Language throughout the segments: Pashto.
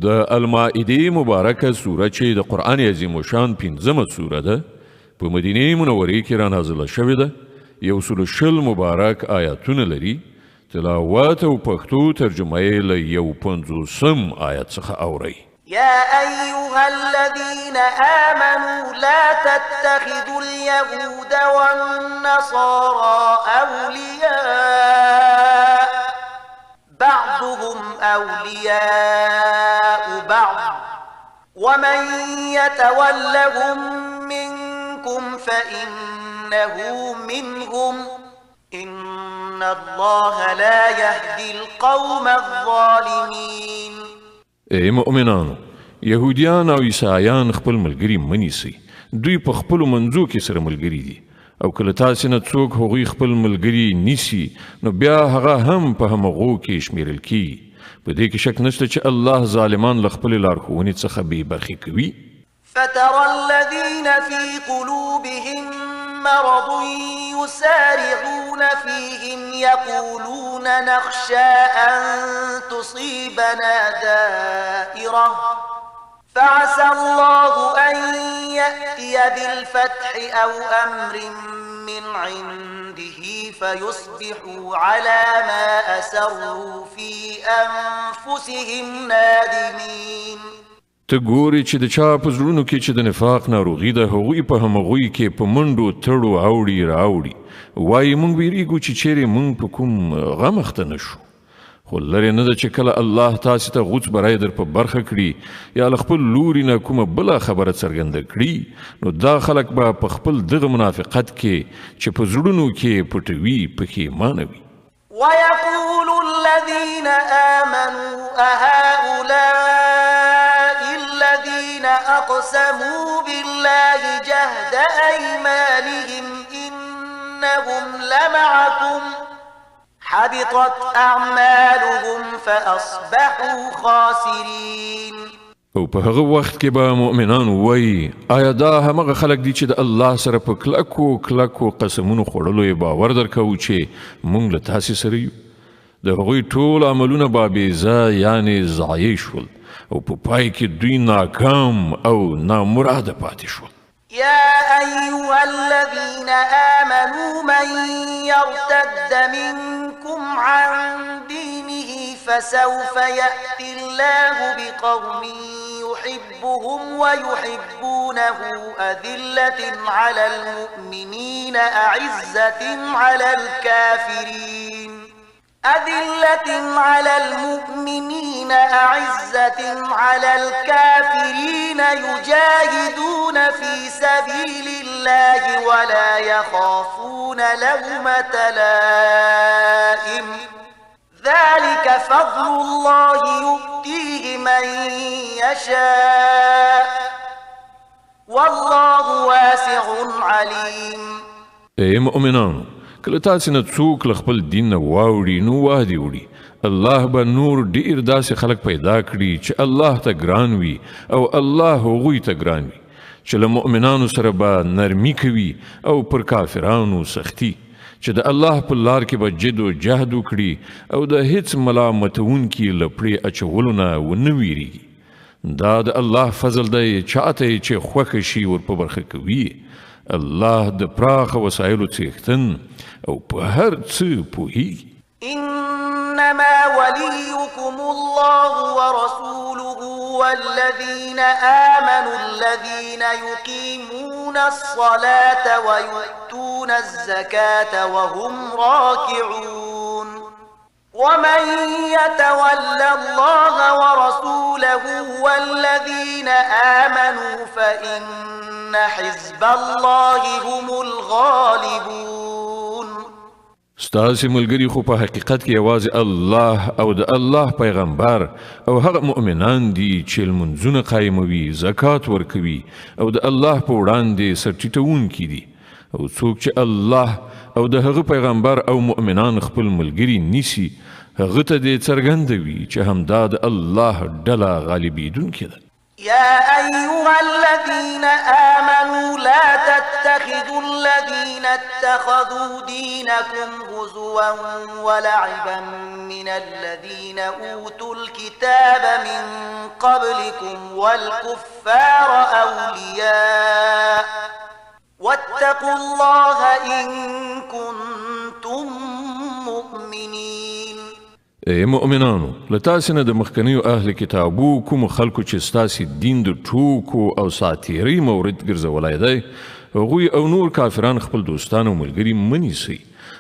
د المائده مبارکه سوره چې د قرآن عظیم شان 15مه سوره ده په مدینه منوره کې را نازله شوې ده. 120 مبارک آیاتونه لري. تلاوت او پښتو ترجمه یې له 150 آیت څخه اورئ. يا أيها الذين آمنوا لا تتخذوا اليهود والنصارى أولياء بعضهم أولياء بعض ومن يتولهم منكم فإنه منهم إن الله لا يهدي القوم الظالمين. ای مؤمنانو، یهودیان او عیسایان خپل ملګری منیسي. دوی په خپلو منځو کې سره ملګري دي او کله تاسې نه څوک هغوی خپل ملګري نیسي نو بیا هغه هم په همغو کې شمیرل کیږي. په دې کې شک نشته چې الله ظالمان له خپلې لارښوونې څخه بې برخې کوي. فترى الذين في قلوبهم مرض يسارعون فيهم يقولون نخشى أن تصيبنا دائرة فعسى الله أن يأتي بالفتح أو أمر من عنده فيصبحوا على ما أسروا في أنفسهم نادمين. ته ګورې چې د چا په زړونو کې چې د نفاق ناروغي ده هغوی په همغوی کې په منډو تړو اوړي راوړي وایي موږ ویریږو چې چیرې موږ په کوم غم اخته نه شو. خو لرې نه ده چې کله الله تاسې ته غوڅ بری در په برخه کړي یا له خپل لوري نه کومه بله خبره څرګنده کړي نو دا خلک به په خپل دغه منافقت کې چې په زړونو کې پټوي پښیمانه وي. ويقول الذين آمنوا أهؤلاء الذين أقسموا بالله جهد أيمانهم إنهم لمعكم حبطت أعمالهم فأصبحوا خاسرين. او په هغه وخت کې به مؤمنان وایي آیا دا همغه خلک دي چې د الله سره په کلکو کلکو قسمونو خوړلو یې باور درکوو چې موږ له تاسې سره یو. د هغوی ټول عملونه به بېځا یعنې ضایع شول او په پای کې دوی ناکام او نامراده پاتې شول. يا أيها الذين آمنوا من يرتد منكم عن دينه فسوف يأتي الله بقوم يحبهم ويحبونه أذلة على المؤمنين أعزة على الكافرين أعزة على الكافرين يجاهدون في سبيل الله ولا يخافون لومة لائم ذلك فضل الله يؤتيه من يشاء والله واسع عليم. ای مؤمنانو، کله تاسې نه څوک له خپل دین نه واوړي نو وادي وړي. الله به نور ډیر داسې خلک پیدا کړي چې الله ته ګران وي او الله هغوی ته ګران وي چې له مؤمنانو سره به نرمي کوي او پر کافرانو سختي چې د الله په لار کې به جد و جهد وکړي او د هیڅ ملامتونکي له پړې اچولو نه ونه ویریږي. دا د الله فضل دی چاته چې خوښه شي ور په برخه کوي. الله د پراخ وسایلو څښتن او په هر څه پوهیږي. إنما وليكم الله ورسوله والذين آمنوا الذين يقيمون الصلاة ويؤتون الزكاة وهم راكعون ومن يتول الله ورسوله والذين آمنوا فإن حزب الله هم الغالبون. ستاسې ملګري خو په حقیقت کې یوازې الله او د الله پیغمبر او هغه مؤمنان دي چې لمونځونه قایموي، زکات ورکوي او د الله په وړاندې سر ټیټونکي دي. او څوک چې الله او د هغه پیغمبر او مؤمنان خپل ملګري نیسي هغه ته دې څرګندوي چې همدا د الله ډله غالبیدونکې ده. يا أيها الذين آمنوا لا تتخذوا الذين اتخذوا دينكم هزوا ولعبا من الذين أوتوا الكتاب من قبلكم والكفار أولياء واتقوا الله إن كنتم مؤمنين. ای مؤمنانو، له تاسې نه د مخکنیو اهل کتابو کومو خلکو چې ستاسې دین د ټوکو او ساتیرۍ مورد ګرځولی دی، هغوی او نور کافران خپل دوستان او ملګري مه نیسئ.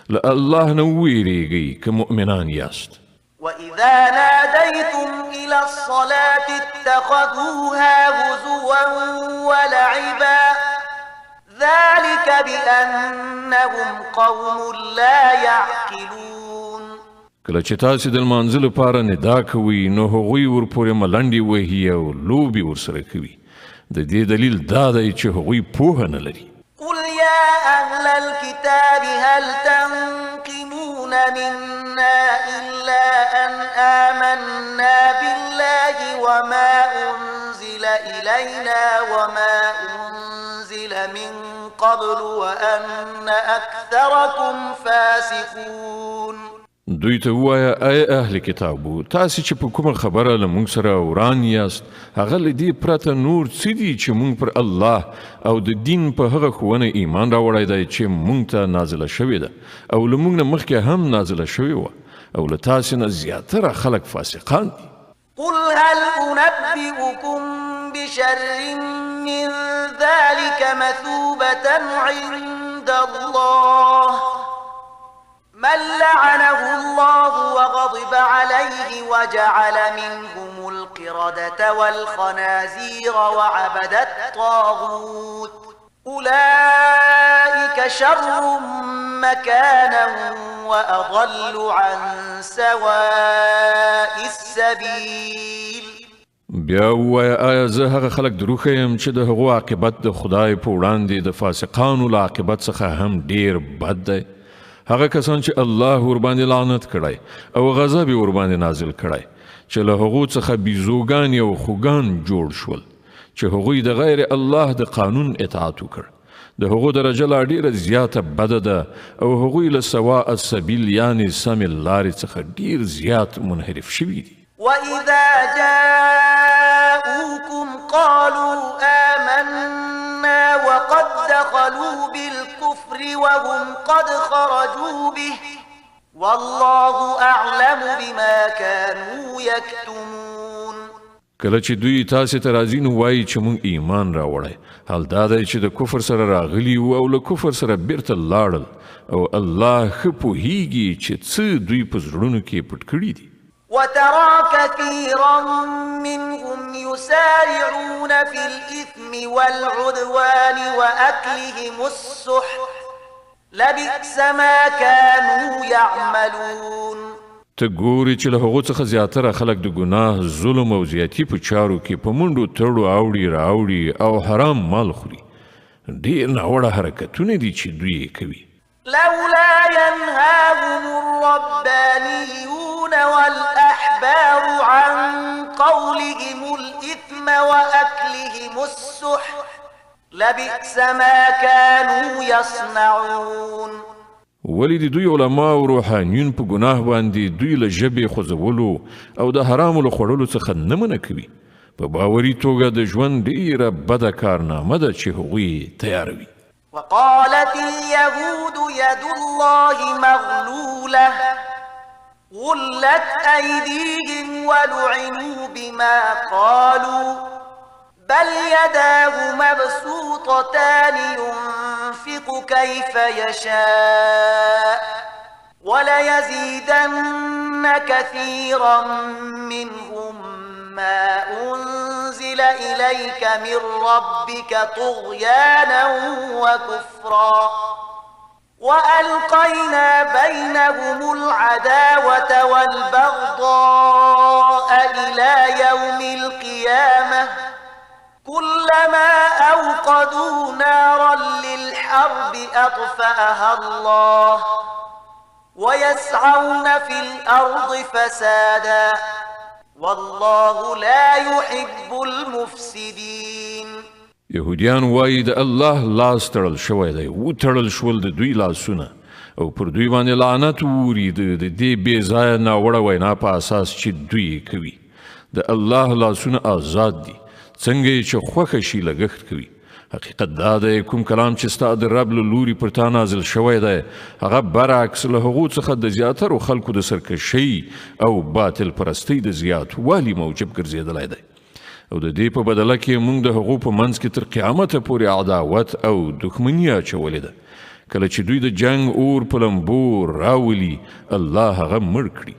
له الله نه وویرېږئ که مؤمنان یاست. وإذا ناديتم إلى الصلاة اتخذوها هزوا ولعبا ذلك بأنهم قوم لا يعقلون. کله چې تاسې د لمانځه لپاره ندا کوئ نو هغوی ورپورې ملنډې وهي او لوبې ورسره کوي. د دې دلیل دا دی چې هغوی پوهه نه لري. قل يا أهل الكتاب هل تنقمون منا إلا أن آمنا بالله وما أنزل إلينا وما أنزل من قبل وأن أكثركم فاسقون. دوی ته ووایه ای اهل کتابو، تاسې چې په کومه خبره له موږ سره وران یاست، هغه له دې پرته نور څه دي چې موږ پر الله او د دین په هغه ښوونه ایمان راوړی دی چې موږ ته نازله شوې ده او له موږ نه مخکې هم نازله شوې وه، او له تاسې نه زیاتره خلک فاسقان دي. قل هل أنبئكم بشر من ذلك مثوبة عند الله من لعنه الله وغضب عليه وجعل منهم القردة والخنازير وعبد الطاغوت أولئك شر مكانا وأضل عن سواء السبيل. بیا ووایه آیا زه هغه خلک دروښه یم چې د هغو عاقبت د خدای په وړاندې د فاسقانو له عاقبت څخه هم ډیر بد دی؟ هغه کسان چې الله ورباندې لعنت کړی او غضب یې ورباندې نازل کړی چې له هغو څخه بیزوګان او خوګان جوړ شول چې هغوی د غیر الله د قانون اطاعت وکړ، د هغو درجه لا ډیره زیاته بده ده او هغوی له سواء السبیل یعنی سمې لارې څخه ډیر زیات منحرف شوي دي. وإذا جاءوكم قالوا آمنا وقد دخلوا بالكفر وهم قد خرجوا به والله أعلم بما كانوا يكتمون. کله چې دوی تاسې ته راځي نو وایي چې موږ ایمان راوړی، حال دا دی چې د کفر سره راغلي وو او له کفر سره بیرته لاړل او الله ښه پوهیږي چې څه دوی په زړونو کې پټ کړي دي. وترى كثيرا منهم يسارعون في الإثم والعدوان وأكلهم السحت لبئس ما كانوا يعملون. ته ګورې چې له هغو څخه زیاتره خلک د ګناه، ظلم او زیاتي په چارو کې په منډو تړو اوړي راوړي او حرام مال خوري. ډېر ناوړه حرکتونه دي چې دوی یې کوي. لولا ينهاهم الربانيون والأحبار عن قولهم الإثم وأكلهم السحت لبئس ما كانوا يصنعون. ولی د دوی علما او روحانیون په ګناه باندې دوی له ژبې خوځولو او د حرامو له خوړلو څخه نه منع کوي. په باوري توګه د ژوند ډیره بده کارنامه ده چې هغوی تیاروي. وقالت اليهود يد الله مغلولة غلت أيديهم ولعنوا بما قالوا بل يداه مبسوطتان ينفق كيف يشاء وليزيدن كثيرا منهم ما أنزل إليك من ربك طغيانا وكفرا وألقينا بينهم العداوة والبغضاء إلى يوم القيامة كلما أوقدوا نارا للحرب أطفأها الله ويسعون في الأرض فسادا والله لا يحب المفسدين. يهوديان وایي د الله لاس تړل شوی دی، وتړل شول د دوی لاسونه او پر دوی باندې لعنت ووري د دې بې ځایه ناوړه وینا په اساس چې دوی کوي. د الله لاسونه آزاد دي څنګه یې چې خوښه شي لګښت کوي حقیقت دا دی کوم کلام چې ستا د رب له لوري پر تا نازل شوی دی هغه برعکس له هغو څخه د زیاترو خلکو د سرکشۍ او باطل پرستۍ د زیاتوالي موجب ګرځېدلی دی او د دې په بدله کې موږ د هغو په منځ کې تر قیامته پورې عداوت او دښمني اچولې ده کله چې دوی د جنگ اور په لمبو راولي الله هغه مړ کړي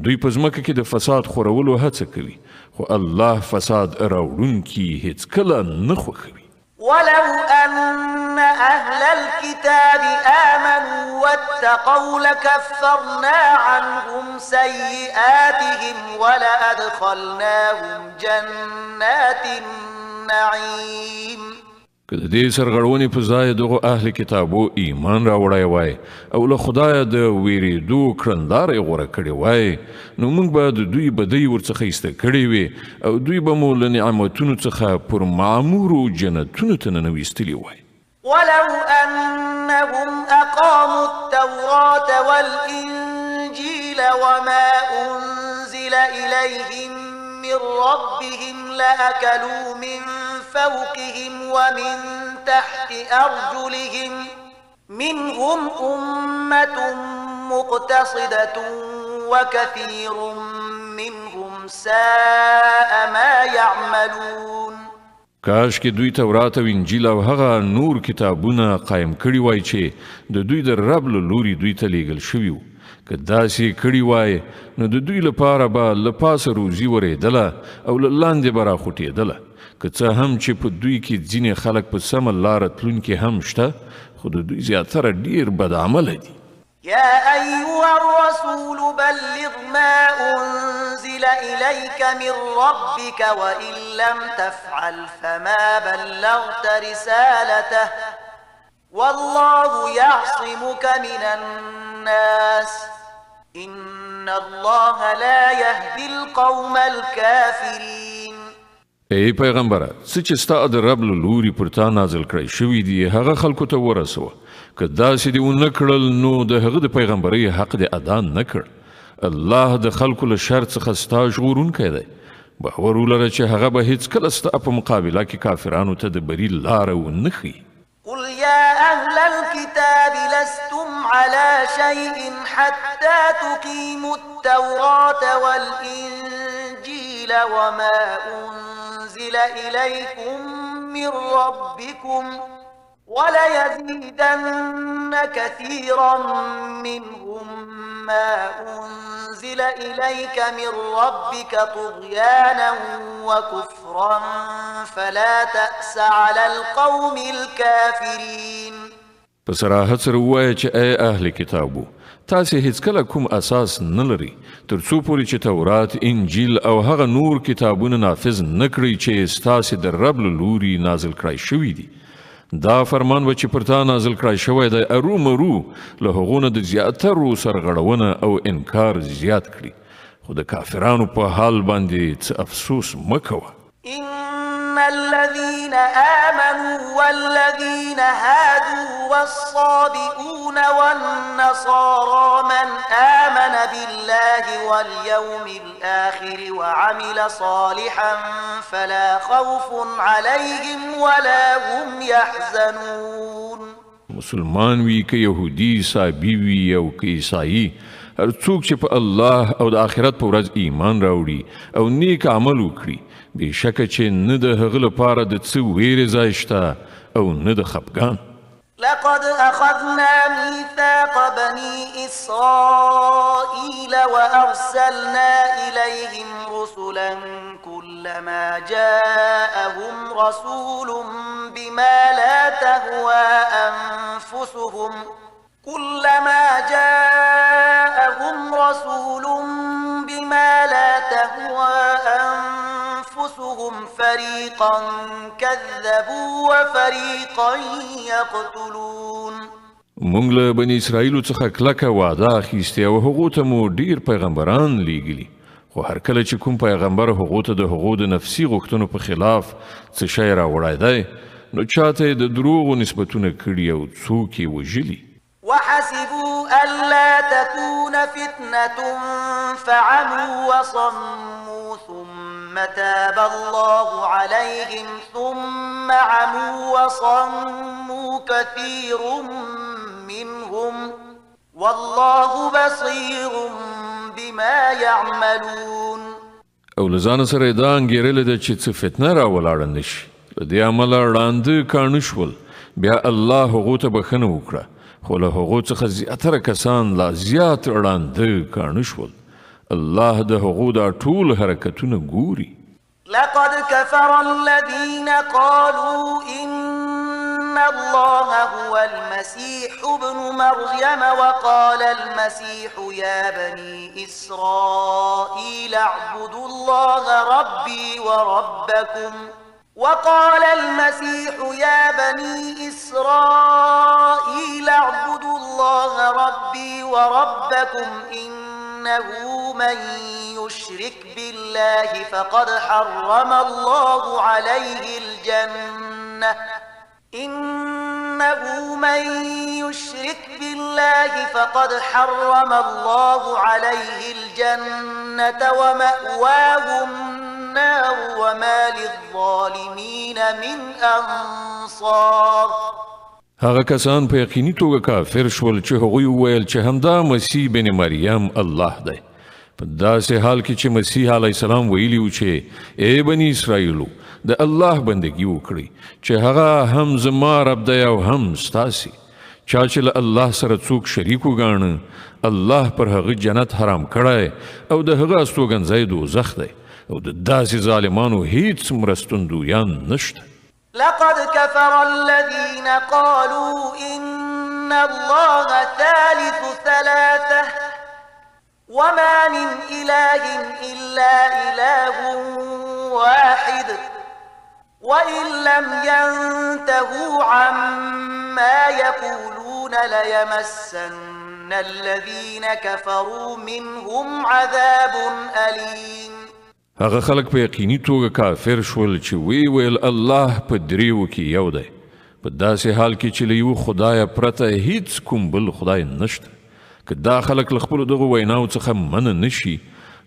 دوی په ځمکه کې د فساد خورولو هڅه کوي خو الله فساد راوړونکي هیڅکله نه خوښوي ولو أن أهل الكتاب آمنوا واتقوا لكفرنا عنهم سيئاتهم ولأدخلناهم جنات النعيم که د دې سرغړونې په ځای دغو اهل کتابو ایمان راوړی وای او له خدایه د ویرېدو کړنداره یې غوره کړې وای نو موږ به د دوی بدۍ ورڅخه ایسته کړې وې او دوی به مو له نعمتونو څخه پر معمورو جنتونو ته ننویستلي وای ولو أنهم أقاموا التوراة والإنجيل وما أنزل إليهم من ربهم لأكلوا من فوقهم ومن تحت أرجلهم منهم أمة مقتصدة وكثير منهم ساء ما يعملون کاش کې دوی تورات او انجیل او هغه نور کتابونه قایم کړي وای چې د دوی د رب له لوري دوی ته لیږل شوي وو که داسې کړي وای نو د دوی لپاره به له پاسه روزي ورېدله او له لاندې به راخوټېدله که څه هم چې په دوی کې ځینې خلک په سمه لاره تلونکي هم شته خو د دوی زیاتره ډېر بدعمله دي يا أيها الرسول بلغ ما أنزل إليك من ربك وإن لم تفعل فما بلغت رسالته والله يعصمك من الناس إن الله لا يهدي القوم الكافرين ای پیغمبره څه چې ستا د رب له لوري پر تا نازل کړی شوي دي هغه خلکو ته ورسوه که داسې دې ونه کړل نو د هغه د پیغمبرۍ حق دې ادا نه کړ الله د خلکو له شر څخه ستا ژغورونکی دی باور ولره چې هغه به هیڅکله ستا په مقابله کې کافرانو ته د بري لاره ونه ښیي قل يا أهل الكتاب لستم على شيء حتى تقيموا التوراة والإنجيل وما أنزل إليكم من ربكم وليزيدن كثيرا منهم ما أنزل إليك من ربك طغيانا وكفرا فلا تأس على القوم الكافرين په صراحت سره ووایه چې ای اهل کتابو تاسې هیڅکله کوم اساس نه لري تر څو پورې چې تورات انجیل او هغه نور کتابونه نافذ نه کړئ چې ستاسې د رب له لوري نازل کړای شوي دي دا فرمان به چې پر تا نازل کړای شوی دی ارومرو له هغو نه د زیاترو سرغړونه او انکار زیات کړي خو د کافرانو په حال باندې څه افسوس مه کوه إن الذين آمنوا والذين هادوا والصابئون والنصارى من آمن بالله واليوم الآخر وعمل صالحا فلا خوف عليهم ولا هم يحزنون مسلمان وی که یهودی صابی وی او که عیسائی هر څوک چې په الله او د آخرت په ورځ ایمان راوړي او نیک عمل وکړي بېشکه چې نه د هغه لپاره د څه ویرې ځای شته او نه د خفګان لقد أخذنا ميثاق بني إسرائيل وأرسلنا إليهم رسلا كلما جاءهم رسول بما لا تهوى أنفسهم فريقا كذبوا وفريقا يقتلون مونږ له بني اسرائیل څخه کلکه وعده اخیستې او هغو ته مو ډیر پیغمبران لیږلي خو هر کله چې کوم پیغمبر هغو ته د هغو د نفسي غوښتنو په خلاف څه شی راوړی دی نو چاته د دروغو نسبتونه کړي او څوک یې وژلي وحسبوا ألا تكون فتنة فعموا وصموا ثم تاب الله عليهم ثم عموا وصموا كثير منهم والله بصير بما يعملون. او لزان سره دا انګیرل د چې څه فتنه را ولاړ نشي له دې عمله ړانده کاڼه شول بیا الله هغو ته بخښنه وکړه خو له هغو څخه زیاتره کسان لا زیات ړانده کاڼه شول. الله د هغو دا ټول حرکتونه ګوري. لقد كفر الذين قالوا إن الله هو المسيح ابن مريم وقال المسيح يا بني إسرائيل اعبدوا الله ربي وربكم وقال المسيح يا بني إسرائيل اعبدوا الله ربي وربكم إنه من يشرك بالله فقد حرم الله عليه الجنة إنه من يشرك بالله فقد حرم الله عليه الجنة ومأواه النار وما للظالمين من أنصار. هغه کسان په یقیني توګه کافر شول چې هغوی وویل چې همدا مسیح بن مریم الله دی. په داسې حال کې چې مسیح علیه السلام ویلي و چې ای بني اسرائیلو د الله بندګي وکړئ چې هغه هم زما رب دی او هم ستاسې. چا چې له الله سره څوک شریک وګاڼه الله پر هغه جنت حرام کړی او د هغه استوګنځی دوزخ دی او د داسې ظالمانو هیڅ مرستندویان نشته. لقد كفر الذين قالوا إن الله ثالث ثلاثة وما من إله إلا إله واحد وإن لم ينتهوا عما يقولون ليمسن الذين كفروا منهم عذاب أليم. هغه خلک په یقیني توګه کافر شول چې ویل الله په دریو کې یو دی په داسې حال کې چې له یو خدایه پرته هیڅ کوم بل خدای نشته. که دا خلک له خپلو دغو ویناو څخه منع نشي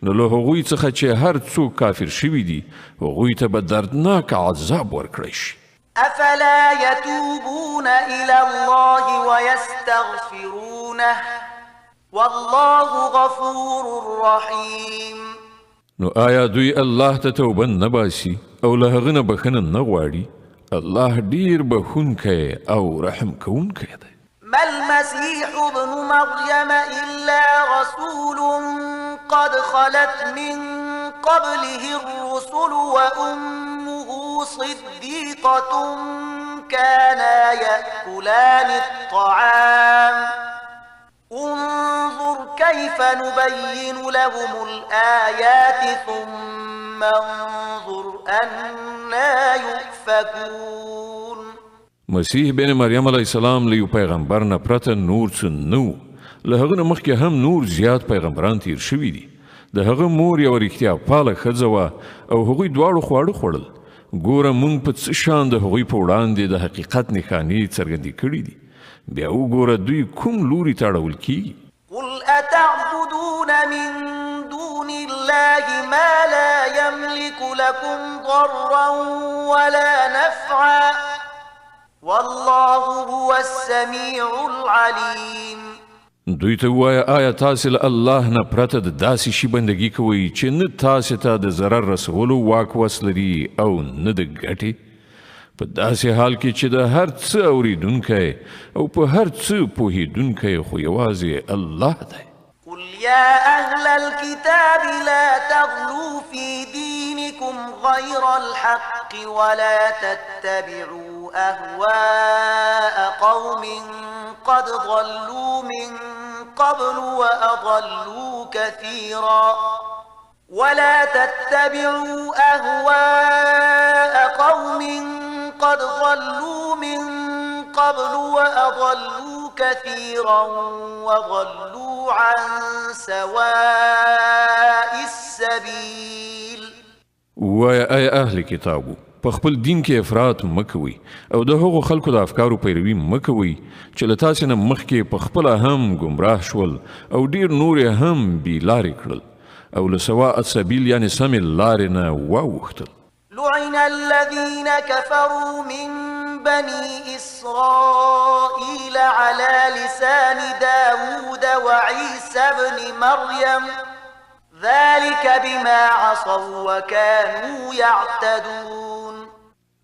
نو له هغوی څخه چې هر څوک کافر شوي دي هغوی ته به دردناک عذاب ورکړی شي. أفلا يتوبون إلى الله ويستغفرونه والله غفور رحيم. نو آیا دوی الله ته توبه نه باسي او له هغه نه بخښنه نه غواړي؟ الله ډیر بخښونکی او رحم کوونکی دی. ما المسيح ابن مريم إلا رسول قد خلت من قبله الرسل وأمه صديقة كانا يأكلان الطعام انظر كيف نبين لهم الآيات ثم انظر أنا يؤفكون. مسیح بن مریم علیه السلام له یو پیغمبر نه پرته نور څه نه و. له هغه نه مخکې هم نور زیات پیغمبران تیر شوي دي. د هغه مور یوه رښتیا پاله ښځه وه او هغوی دواړو خواړه خوړل. ګوره موږ په څه شان د هغوی په وړاندې د حقیقت نښانې څرګندې کړي دي. بیا وګوره دوی کوم لوري ته اړول کیږي. قل أتعبدون من دون الله ما لا يملك لكم ضرا ولا نفعا والله هو السميع العليم. دوی ته ووایه آیا تاسې له الله نه پرته د داسې شي بندګي کوئ چې نه تاسې ته د ضرر رسولو واک وس لري او نه د ګټې؟ په داسې حال کې چې د هر څه اورېدونکی او په هر څه پوهېدونکی خو یوازې الله دی. قل يا أهل الكتاب لا تغلوا في دينكم غير الحق ولا تتبعوا أهواء قوم قد ضلوا من قبل وأضلوا كثيرا ولا تتبعوا أهواء قوم قد ضلوا من قبل وأضلوا كثيرا وضلوا عن سواء السبيل. ويا أي أهل كتابو په خپل دین کې افراط مکوي او د هغو خلکو د افکارو پیروي مکوي چې له تاسې نه مخکې په خپله هم ګمراه شول او ډیر نور یې هم بې لارې کړل او له سواء السبیل یعنې سمې لارې نه واوښتل. لعن الذين كفروا من بني إسرائيل على لسان داود وعيسى بن مريم ذلك بما عصوا وكانوا يعتدون.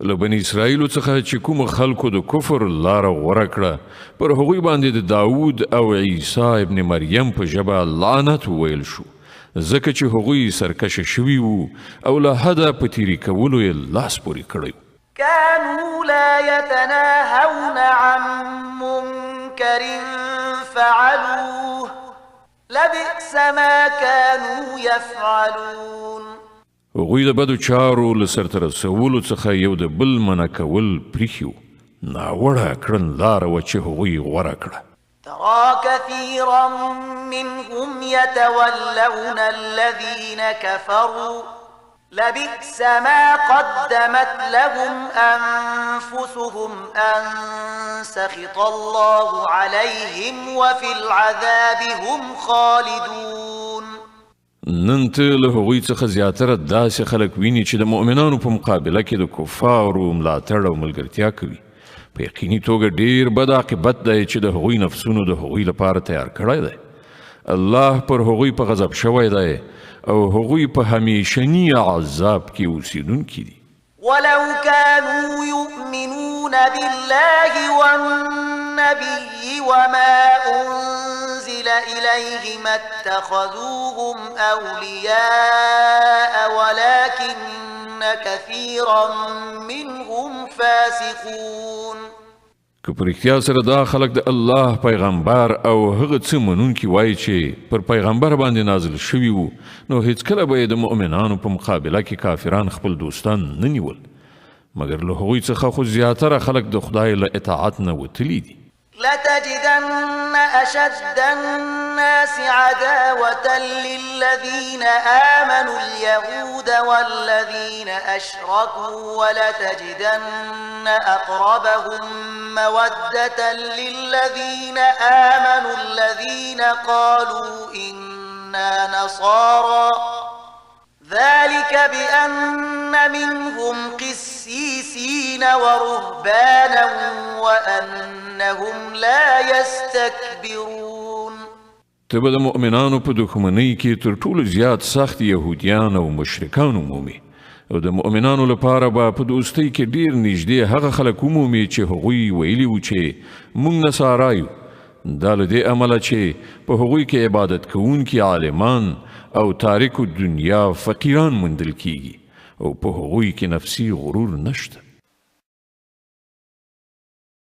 له بني اسرائیلو څخه چې کوم خلکو د کفر لاره غوره کړه پر هغوی باندې د داود او عیسی ابن مریم په ژبه لعنت وویل شو ځکه چې هغوی سرکشه شوي وو او له حده په تیري کولو یې لاس پورې کړی. كانوا لا يتناهون عن منكر فعلوه لبئس ما كانوا يفعلون. هغوی د بدو چارو له سرته رسولو څخه یو د بل منع کول پریښي وو. ناوړه کړنلاره وه چې هغوی غوره کړه. ترى كثيرا منهم يتولون الذين كفروا لبئس ما قدمت لهم أنفسهم أن سخط الله عليهم وفي العذاب هم خالدون. نن ته له هغوی څخه زیاتره داسې خلک ویني چې د مؤمنانو په مقابله کې د کفارو ملاتړ او ملګرتیا کوي. په یقیني توګه ډیر بد عاقبت دی چې د هغوی نفسونو د هغوی لپاره تیار کړی دی. الله پر هغوی په غضب شوی دی او هغوی په همیشني عذاب کې اوسیدونکي دي. ولو كانوا يؤمنون بالله والنبي وما أنزل إليه ما اتخذوهم أولياء ولكن كثيرا منهم فاسقون. که پر اختیار سره دا خلق د الله پیغمبر او هغه څه منونکي وایي چې پر پیغمبر باندې نازل شوي وو نو هیڅکله به یې د مؤمنانو په مقابله کې کافران خپل دوستان نه نیول مګر له هغوی څخه خو زیاتره خلق د خدای له اطاعت نه وتلي دي. لتجدن أشد الناس عداوة للذين آمنوا اليهود والذين أشركوا ولتجدن أقربهم مودة للذين آمنوا الذين قالوا إنا نصارى ذلك بأن منهم قسيسين ورهبانا وأنهم لا يستكبرون. ته به د مؤمنانو په دښمنۍ کې تر ټولو زیات سخت یهودیان او مشرکان ومومي او د مؤمنانو لپاره به په دوستۍ کې ډیر نږدې هغه خلک ومومي چې هغوی ویلي وو چې موږ نصارا یو. دا له دې امله چې په هغوی کې عبادت کوونکي عالمان او تاریکو دنیا فقیران موندل کیږي او په هغوی کې نفسي غرور نشته.